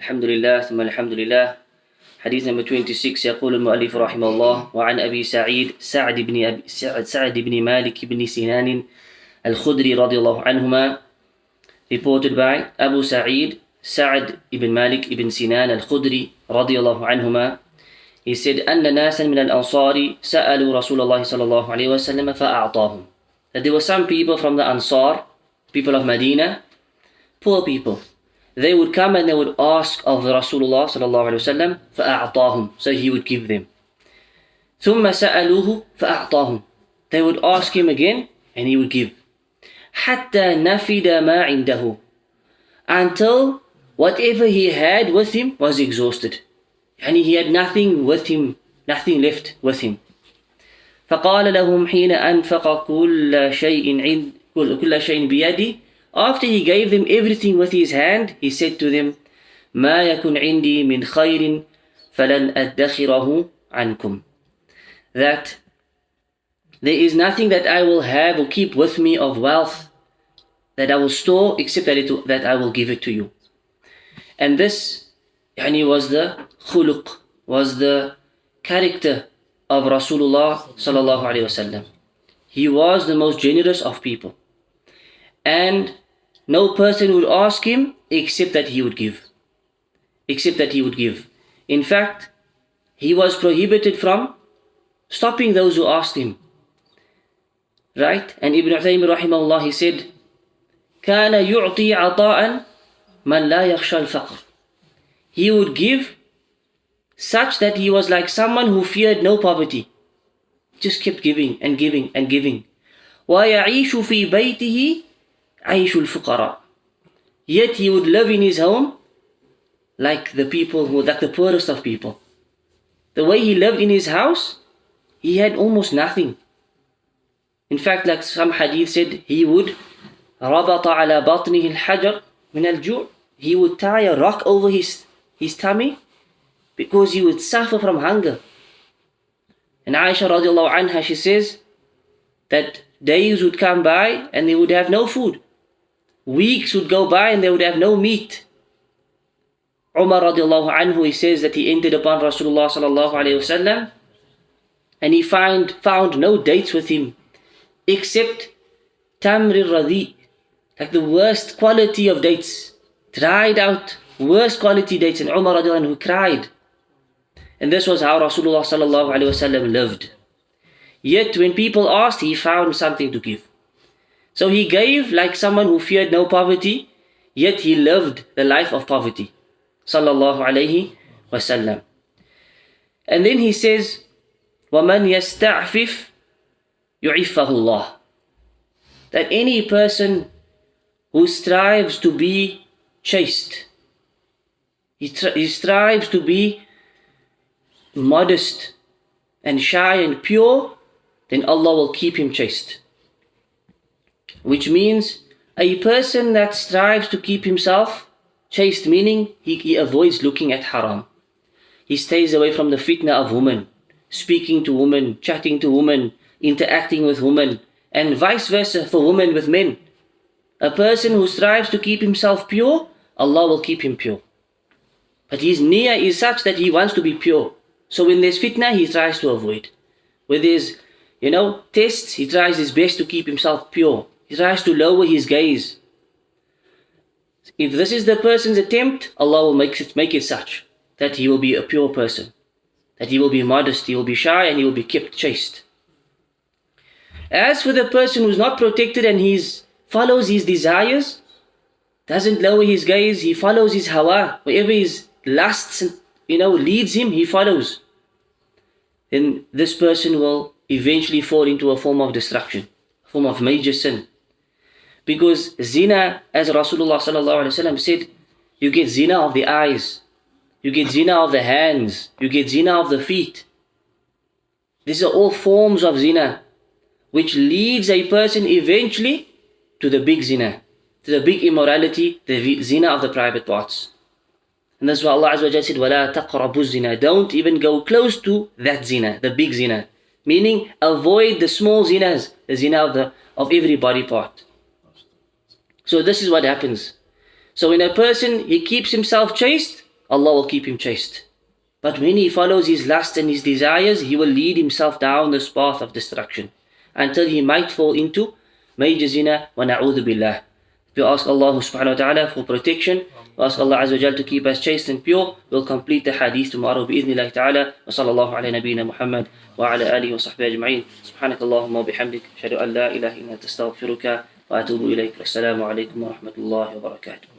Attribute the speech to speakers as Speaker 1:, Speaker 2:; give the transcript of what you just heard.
Speaker 1: الحمد لله ثم الحمد لله. حديث number 26. يقول المؤلف رحمه الله: وعن أبي سعيد سعد بن مالك بن سنان الخدري رضي الله عنهما, reported by Abu Sa'id Sa'd ibn Malik ibn Sinan al-Khudri رضي الله عنهما. He said, أن ناسا من الأنصار سألوا رسول الله صلى الله عليه وسلم فأعطاهم. That there were some people from the Ansar, people of Medina, poor people. They would come and they would ask of the Rasulullah صلى الله عليه وسلم فأعطاهم. So he would give them. ثم سألوه فأعطاهم. They would ask him again and he would give. حتى نفد ما عنده. Until whatever he had with him was exhausted. And he had nothing with him, nothing left with him. فقال لهم حين أنفق كل شيء بيده. After he gave them everything with his hand, he said to them, ما يكن عندي من خير فلن أدخره عنكم. That there is nothing that I will have or keep with me of wealth that I will store except that I will give it to you. And this was the khuluq, was the character of Rasulullah sallallahu alaihi wasallam. He was the most generous of people. And no person would ask him except that he would give. Except that he would give. In fact, he was prohibited from stopping those who asked him. Right? And Ibn Uthaymeen rahimahullah, he said, كان يعطي عطاء من لا يخشى الفقر. He would give such that he was like someone who feared no poverty. Just kept giving and giving and giving. ويعيش في بيته عيش الفقراء. Yet he would live in his home like the people like the poorest of people. The way he lived in his house, he had almost nothing. In fact, like some hadith said, he would ربط على بطنه الحجر من الجوع. He would tie a rock over his tummy because he would suffer from hunger. And Aisha radiallahu anha, she says that days would come by and they would have no food. Weeks would go by and they would have no meat. Umar radiallahu anhu, he says that he entered upon Rasulullah sallallahu alayhi wasallam and he found no dates with him except tamr al-radi, like the worst quality of dates, dried out, worst quality dates. And Umar radiallahu anhu cried. And this was how Rasulullah sallallahu alayhi wasallam lived. Yet when people asked, he found something to give. So he gave like someone who feared no poverty, yet he lived the life of poverty. Sallallahu alayhi wasallam. And then he says, وَمَنْ يَسْتَعْفِفْ يُعِفَّهُ اللَّهُ. That any person who strives to be chaste, he strives to be modest and shy and pure, then Allah will keep him chaste. Which means a person that strives to keep himself chaste, meaning he avoids looking at haram. He stays away from the fitna of women, speaking to women, chatting to women, interacting with women, and vice versa for women with men. A person who strives to keep himself pure, Allah will keep him pure. But his niyyah is such that he wants to be pure. So when there's fitna, he tries to avoid. When there's, tests, he tries his best to keep himself pure. He tries to lower his gaze. If this is the person's attempt, Allah will make it such that he will be a pure person, that he will be modest, he will be shy, and he will be kept chaste. As for the person who's not protected and he follows his desires, doesn't lower his gaze, he follows his hawa, wherever his lusts leads him, he follows, then this person will eventually fall into a form of destruction, a form of major sin. Because zina, as Rasulullah sallallahu alaihi wasallam said, you get zina of the eyes, you get zina of the hands, you get zina of the feet. These are all forms of zina, which leads a person eventually to the big zina, to the big immorality, the zina of the private parts. And that's why Allah Azza wa Jalla said, وَلَا تَقْرَبُوا الزِّنَا. Don't even go close to that zina, the big zina. Meaning, avoid the small zinas, the zina of every body part. So this is what happens. So when a person, he keeps himself chaste, Allah will keep him chaste. But when he follows his lust and his desires, he will lead himself down this path of destruction until he might fall into major zina wa na'udhu billah. We ask Allah subhanahu wa ta'ala for protection. We ask Allah Azza wa Jal to keep us chaste and pure. We'll complete the hadith tomorrow bi'idhnillahi ta'ala. Wa sallallahu ala nabiyyina Muhammad wa ala alihi wa sahbihi ajma'in. Subhanakallahumma wa bihamdik. Ashhadu an la ilaha illa anta astaghfiruka wa atubu ilayk. Wassalamu alaikum wa rahmatullahi wa barakatuh.